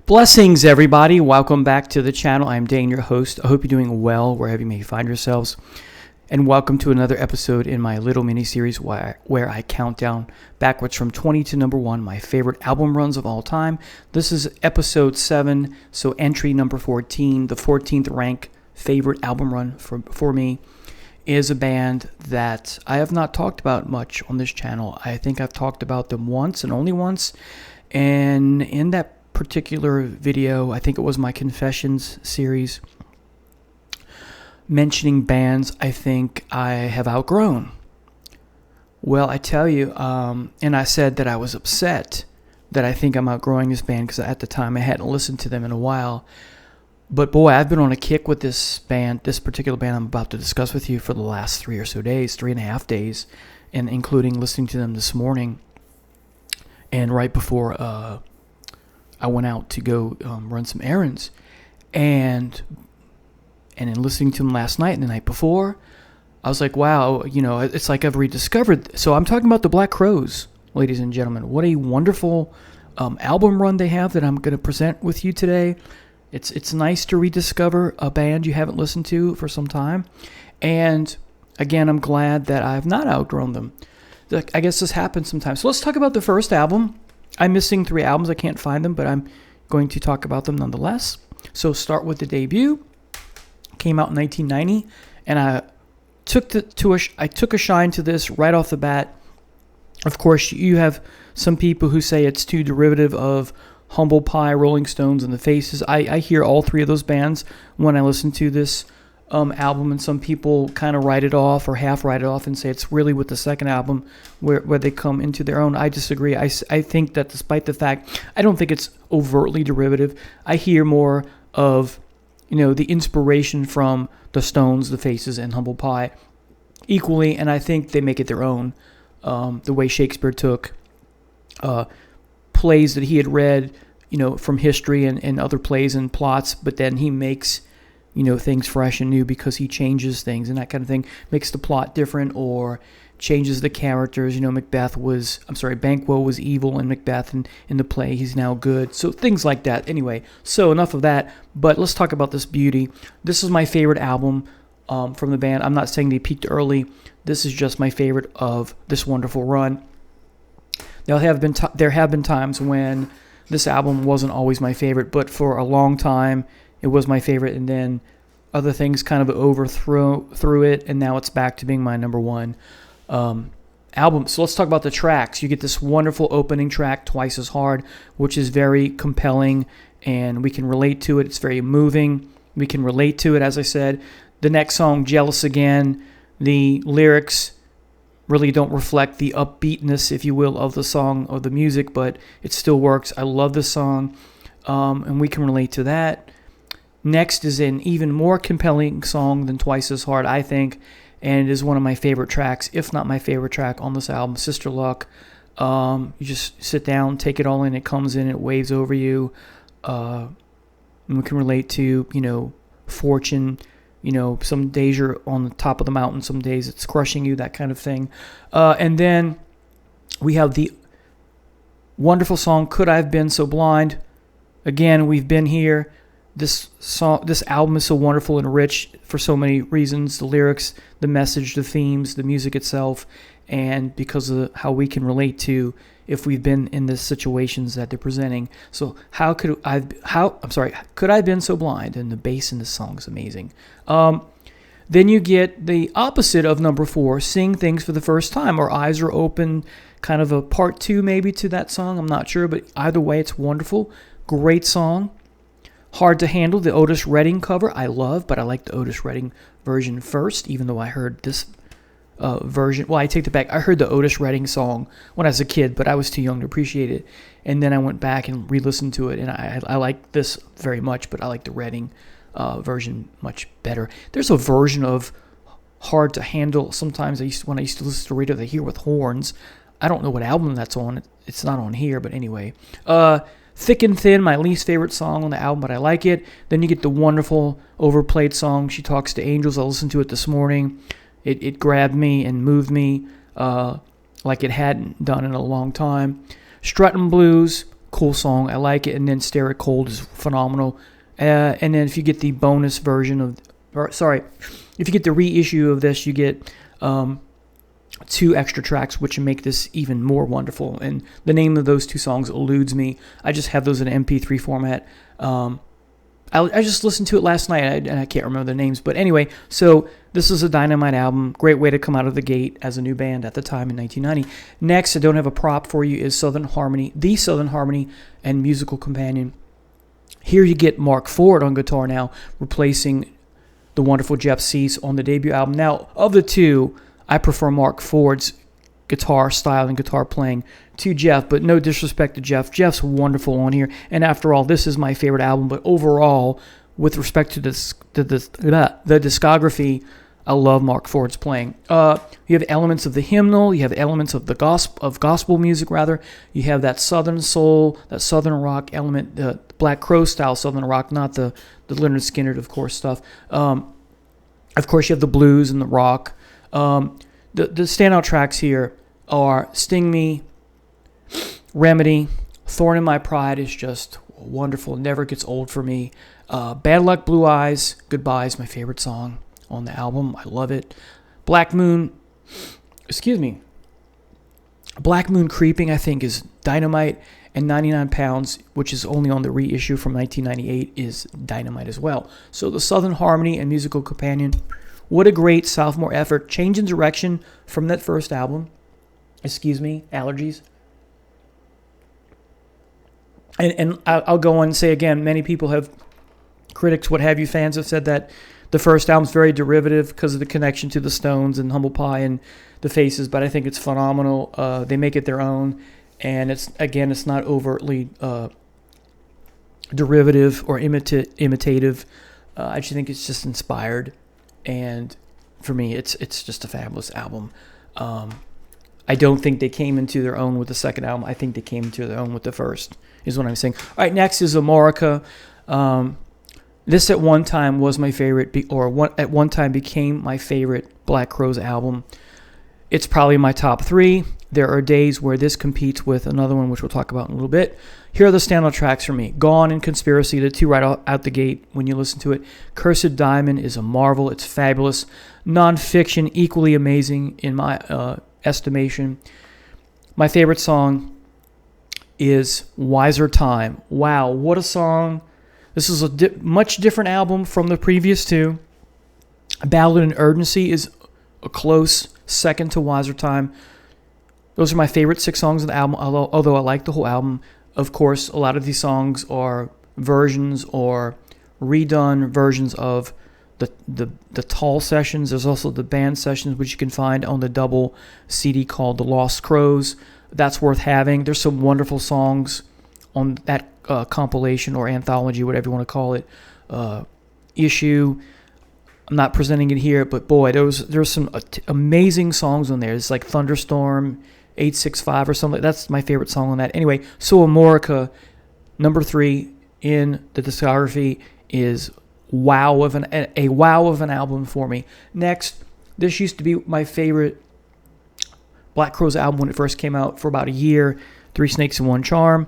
Blessings, everybody. Welcome back to the channel. I'm Dane, your host. I hope you're doing well wherever you may find yourselves. And welcome to another episode in my little mini-series where I count down backwards from 20 to number 1, my favorite album runs of all time. This is episode 7, so entry number 14, the 14th rank favorite album run for me is a band that I have not talked about much on this channel. I think I've talked about them once and only once. And in that particular video, I think it was my Confessions series, mentioning bands I think I have outgrown. Well, I tell you, and I said that I was upset that I think I'm outgrowing this band because at the time I hadn't listened to them in a while. But boy, I've been on a kick with this band, this particular band I'm about to discuss with you for the last 3.5 days, and including listening to them this morning and right before I went out to go run some errands, and in listening to them last night and the night before, I was like, wow, it's like I've rediscovered. So I'm talking about the Black Crowes, ladies and gentlemen. What a wonderful album run they have that I'm going to present with you today. It's nice to rediscover a band you haven't listened to for some time, and again, I'm glad that I've not outgrown them. I guess this happens sometimes. So let's talk about the first album. I'm missing 3 albums. I can't find them, but I'm going to talk about them nonetheless. So start with the debut. Came out in 1990, and I took a shine to this right off the bat. Of course, you have some people who say it's too derivative of Humble Pie, Rolling Stones, and The Faces. I hear all 3 of those bands when I listen to this album, and some people kind of write it off or half write it off and say it's really with the second album where they come into their own. I disagree. I think that despite the fact, I don't think it's overtly derivative. I hear more of, the inspiration from the Stones, The Faces, and Humble Pie equally, and I think they make it their own. The way Shakespeare took plays that he had read, from history and other plays and plots, but then he makes things fresh and new because he changes things and that kind of thing, makes the plot different or changes the characters. Banquo was evil in Macbeth, and in the play he's now good. So things like that. Anyway, so enough of that, but let's talk about this beauty. This is my favorite album from the band. I'm not saying they peaked early. This is just my favorite of this wonderful run. There have been times when this album wasn't always my favorite, but for a long time it was my favorite, and then other things kind of overthrew it, and now it's back to being my number 1 album. So let's talk about the tracks. You get this wonderful opening track, Twice as Hard, which is very compelling, and we can relate to it. It's very moving. We can relate to it, as I said. The next song, Jealous Again, the lyrics really don't reflect the upbeatness, if you will, of the song, of the music, but it still works. I love this song, and we can relate to that. Next is an even more compelling song than Twice as Hard, I think, and it is one of my favorite tracks, if not my favorite track on this album, Sister Luck. You just sit down, take it all in, it comes in, it waves over you. And we can relate to, fortune. Some days you're on the top of the mountain, some days it's crushing you, that kind of thing. And then we have the wonderful song, Could I Have Been So Blind? Again, we've been here. This album is so wonderful and rich for so many reasons. The lyrics, the message, the themes, the music itself, and because of how we can relate to if we've been in the situations that they're presenting. So could I have been so blind? And the bass in this song is amazing. Then you get the opposite of number 4, Sing Things for the First Time, or Eyes Are Open, kind of a part 2 maybe to that song. I'm not sure, but either way, it's wonderful. Great song. Hard to Handle, the Otis Redding cover, I love, but I like the Otis Redding version first, even though I heard this version. Well, I take it back. I heard the Otis Redding song when I was a kid, but I was too young to appreciate it. And then I went back and re-listened to it, and I like this very much, but I like the Redding version much better. There's a version of Hard to Handle. Sometimes when I used to listen to radio, they hear with horns. I don't know what album that's on. It's not on here, but anyway. Thick and Thin, my least favorite song on the album, but I like it. Then you get the wonderful overplayed song, She Talks to Angels. I listened to it this morning. It grabbed me and moved me like it hadn't done in a long time. Struttin' Blues, cool song. I like it. And then Stare It Cold is phenomenal. And then if you get the bonus version of, if you get the reissue of this, you get 2 extra tracks, which make this even more wonderful. And the name of those 2 songs eludes me. I just have those in MP3 format. I just listened to it last night, and I can't remember the names. But anyway, so this is a dynamite album. Great way to come out of the gate as a new band at the time in 1990. Next, I don't have a prop for you, is Southern Harmony, the Southern Harmony and Musical Companion. Here you get Mark Ford on guitar now, replacing the wonderful Jeff Cease on the debut album. Now, of the 2, I prefer Mark Ford's guitar style and guitar playing to Jeff, but no disrespect to Jeff. Jeff's wonderful on here, and after all, this is my favorite album. But overall, with respect to the discography, I love Mark Ford's playing. You have elements of the hymnal, you have elements of the gospel music rather. You have that Southern soul, that Southern rock element, the Black Crow style Southern rock, not the Lynyrd Skynyrd, of course, stuff. Of course, you have the blues and the rock. The standout tracks here are Sting Me, Remedy, Thorn in My Pride is just wonderful, never gets old for me. Bad Luck Blue Eyes, Goodbye is my favorite song on the album. I love it. Black Moon Creeping, I think, is dynamite, and 99 Pounds, which is only on the reissue from 1998, is dynamite as well. So the Southern Harmony and Musical Companion, what a great sophomore effort. Change in direction from that first album. Allergies. And I'll go on and say again, many people have, critics, what have you, fans have said that the first album's very derivative because of the connection to the Stones and Humble Pie and the Faces, but I think it's phenomenal. They make it their own, and it's not overtly derivative or imitative. I just think it's just inspired, and for me, it's just a fabulous album. I don't think they came into their own with the second album. I think they came into their own with the first, is what I'm saying. All right, next is Amorica. This at one time was my favorite, at one time became my favorite Black Crowes album. It's probably my top 3. There are days where this competes with another one, which we'll talk about in a little bit. Here are the standout tracks for me. Gone and Conspiracy, the 2 right out the gate when you listen to it. Cursed Diamond is a marvel. It's fabulous. Nonfiction, equally amazing in my estimation. My favorite song is Wiser Time. Wow, what a song. This is a much different album from the previous 2. Ballad and Urgency is a close second to Wiser Time. Those are my favorite 6 songs of the album, although I like the whole album. Of course, a lot of these songs are versions or redone versions of the Tall sessions. There's also the band sessions, which you can find on the double CD called The Lost Crows. That's worth having. There's some wonderful songs on that compilation or anthology, whatever you want to call it, issue. I'm not presenting it here, but boy, there's some amazing songs on there. It's like Thunderstorm, 865 or something. That's my favorite song on that. Anyway, so Amorica, number 3 in the discography, is a wow of an album for me. Next, this used to be my favorite Black Crowes album when it first came out for about a year. 3 Snakes and One Charm.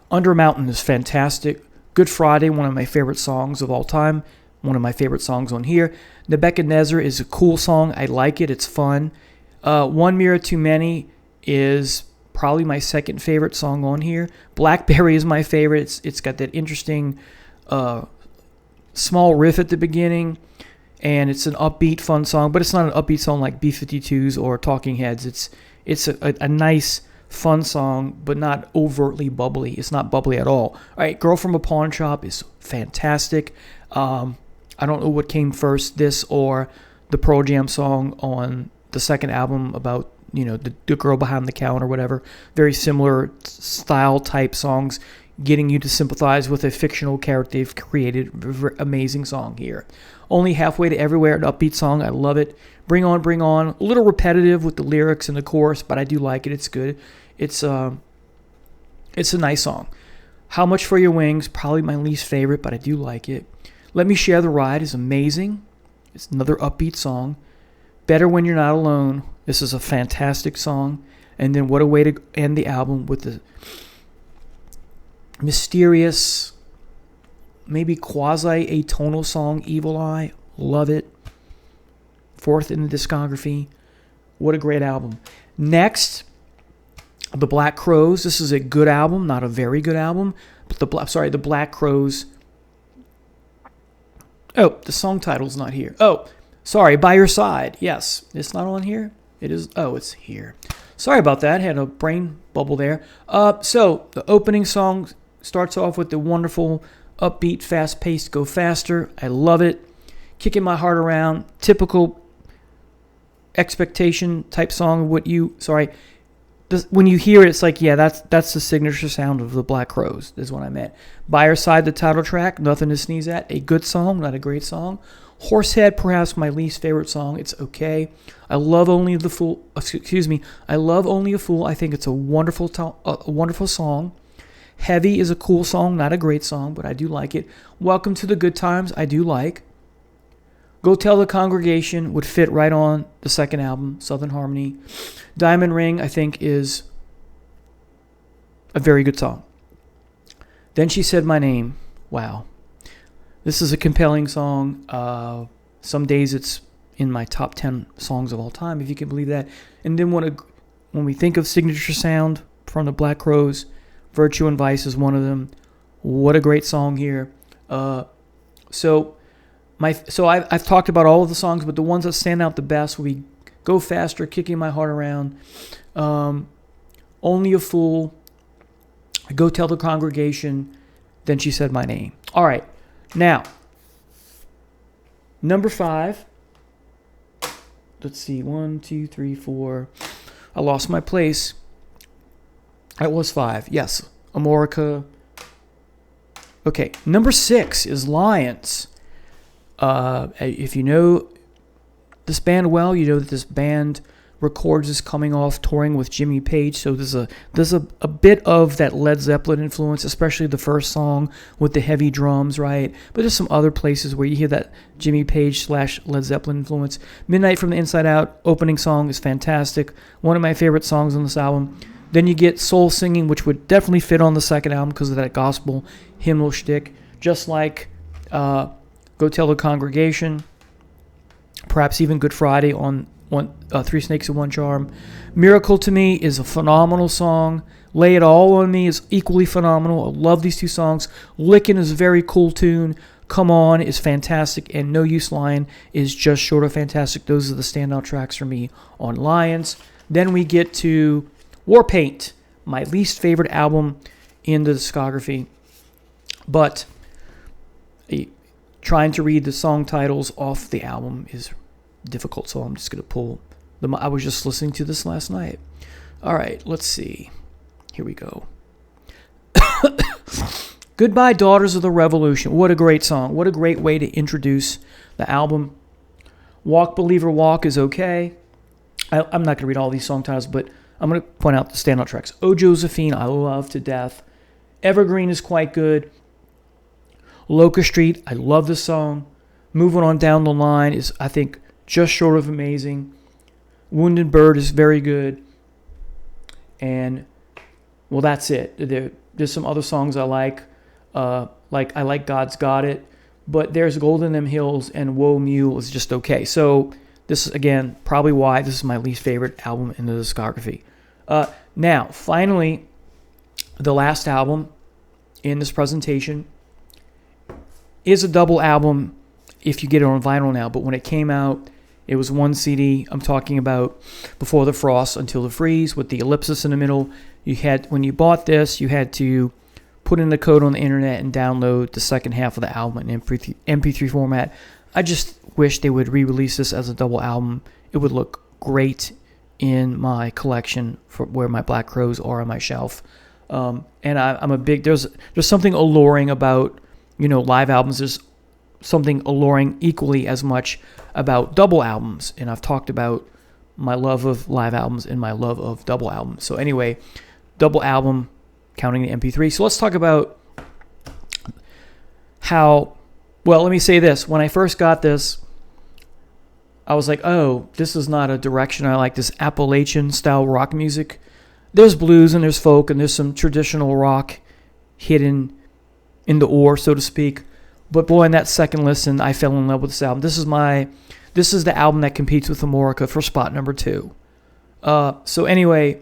Under a Mountain is fantastic. Good Friday, one of my favorite songs of all time. One of my favorite songs on here. Nebuchadnezzar is a cool song. I like it. It's fun. One Mirror Too Many is probably my second favorite song on here. Blackberry is my favorite. It's got that interesting small riff at the beginning, and it's an upbeat, fun song, but it's not an upbeat song like B-52s or Talking Heads. It's a nice, fun song, but not overtly bubbly. It's not bubbly at all. All right, Girl from a Pawn Shop is fantastic. I don't know what came first, this or the Pearl Jam song on the second album about, the girl behind the counter or whatever. Very similar style type songs, getting you to sympathize with a fictional character they've created. Amazing song here. Only Halfway to Everywhere, an upbeat song. I love it. Bring On, Bring On. A little repetitive with the lyrics and the chorus, but I do like it. It's good. It's a nice song. How Much for Your Wings, probably my least favorite, but I do like it. Let Me Share the Ride is amazing. It's another upbeat song. Better When You're Not Alone. This is a fantastic song. And then what a way to end the album with the mysterious, maybe quasi-atonal song, Evil Eye. Love it. 4th in the discography. What a great album. Next, The Black Crowes. This is a good album, not a very good album. But the Black Crowes. Oh, the song title's not here. Oh, sorry, By Your Side. Yes, it's not on here. It is. Oh, it's here. Sorry about that. Had a brain bubble there. So the opening song starts off with the wonderful, upbeat, fast-paced, Go Faster. I love it. Kicking My Heart Around. Typical expectation type song. When you hear it, it's like, yeah, that's the signature sound of the Black Crowes, is what I meant. By Your Side, the title track, Nothing to Sneeze At. A good song, not a great song. Horsehead, perhaps my least favorite song. It's okay. I love Only a Fool. I love Only a Fool. I think it's a wonderful song. Heavy is a cool song, not a great song, but I do like it. Welcome to the Good Times, I do like. Go Tell the Congregation would fit right on the second album, Southern Harmony. Diamond Ring, I think, is a very good song. Then She Said My Name. Wow. This is a compelling song. Some days it's in my top 10 songs of all time, if you can believe that. And then when we think of signature sound from the Black Crowes, Virtue and Vice is one of them. What a great song here. So I've talked about all of the songs, but the ones that stand out the best will be Go Faster, Kicking My Heart Around, Only a Fool, Go Tell the Congregation, Then She Said My Name. All right, now, number 5. Let's see, 1, 2, 3, 4. I lost my place. That was 5. Yes, Amorica. Okay, number 6 is Lions. If you know this band well, you know that this band records is coming off touring with Jimmy Page, so there's a bit of that Led Zeppelin influence, especially the first song with the heavy drums, right? But there's some other places where you hear that Jimmy Page / Led Zeppelin influence. Midnight from the Inside Out, opening song, is fantastic. One of my favorite songs on this album. Then you get Soul Singing, which would definitely fit on the second album because of that gospel hymnal shtick, just like Go Tell the Congregation, perhaps even Good Friday on Three Snakes and One Charm. Miracle to Me is a phenomenal song. Lay It All on Me is equally phenomenal. I love these two songs. Lickin' is a very cool tune. Come On is fantastic. And No Use Lying is just short of fantastic. Those are the standout tracks for me on Lions. Then we get to War Paint, my least favorite album in the discography. But trying to read the song titles off the album is difficult, so I'm just going to pull them. I was just listening to this last night. All right, let's see. Here we go. Goodbye, Daughters of the Revolution. What a great song. What a great way to introduce the album. Walk, Believer, Walk is okay. I'm not going to read all these song titles, but I'm going to point out the standout tracks. Oh, Josephine, I love to death. Evergreen is quite good. Locust Street, I love this song. Moving On Down the Line is, I think, just short of amazing. Wounded Bird is very good. And, well, that's it. There's some other songs I like. I like God's Got It. But there's Gold in Them Hills and Woe Mule is just okay. So this is, again, probably why this is my least favorite album in the discography. Now, finally, the last album in this presentation is a double album if you get it on vinyl now. But when it came out, it was one CD. I'm talking about Before the Frost Until the Freeze with the ellipsis in the middle. When you bought this, you had to put in the code on the internet and download the second half of the album in MP3 format. I just wish they would re-release this as a double album. It would look great in my collection for where my Black Crowes are on my shelf. And I'm a big, there's something alluring about, live albums. There's something alluring equally as much about double albums. And I've talked about my love of live albums and my love of double albums. So anyway, double album, counting the MP3. So let's talk about let me say this. When I first got this, I was like, oh, this is not a direction I like, this Appalachian style rock music. there's blues and there's folk and there's some traditional rock hidden in the ore, so to speak. But boy, in that second listen, I fell in love with this album. This is the album that competes with Amorica for spot number 2. So anyway,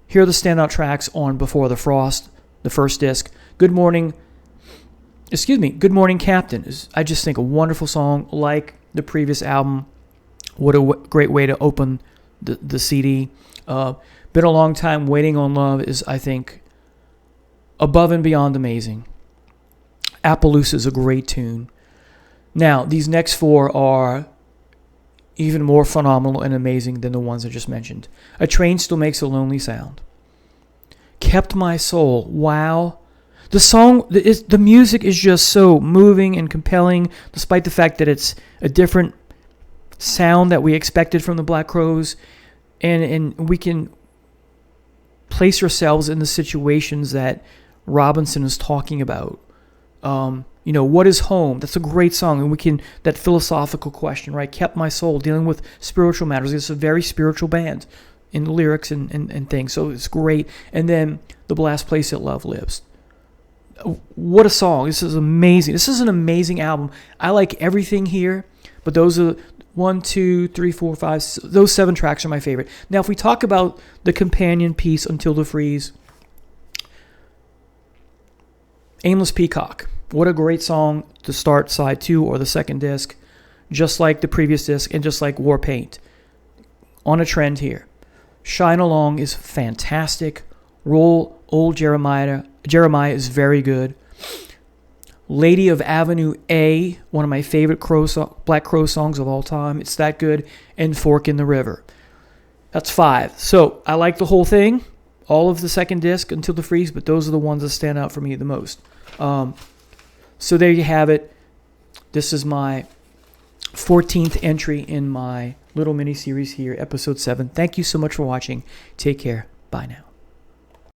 here are the standout tracks on Before the Frost, the first disc. Good Morning Captain is, I just think, a wonderful song, like the previous album. What a great way to open the CD. Been a Long Time, Waiting on Love is, I think, above and beyond amazing. Appaloosa is a great tune. Now, these next 4 are even more phenomenal and amazing than the ones I just mentioned. A Train Still Makes a Lonely Sound. Kept My Soul. Wow. The song, the music is just so moving and compelling, despite the fact that it's a different sound that we expected from the Black Crowes, and we can place ourselves in the situations that Robinson is talking about. What is home? That's a great song, and that philosophical question, right? Kept My Soul, dealing with spiritual matters. It's a very spiritual band in the lyrics and things, so it's great. And then The Last Place That Love Lives. What a song. This is amazing. This is an amazing album. I like everything here, but those are 1, 2, 3, 4, 5, those 7 tracks are my favorite. Now, if we talk about the companion piece, Until the Freeze, Aimless Peacock. What a great song to start side 2 or the second disc, just like the previous disc and just like War Paint. On a trend here. Shine Along is fantastic. Roll Old Jeremiah is very good. Lady of Avenue A, one of my favorite Black Crow songs of all time. It's that good. And Fork in the River. That's 5. So I like the whole thing, all of the second disc Until the Freeze, but those are the ones that stand out for me the most. So there you have it. This is my 14th entry in my little mini series here, episode 7. Thank you so much for watching. Take care. Bye now.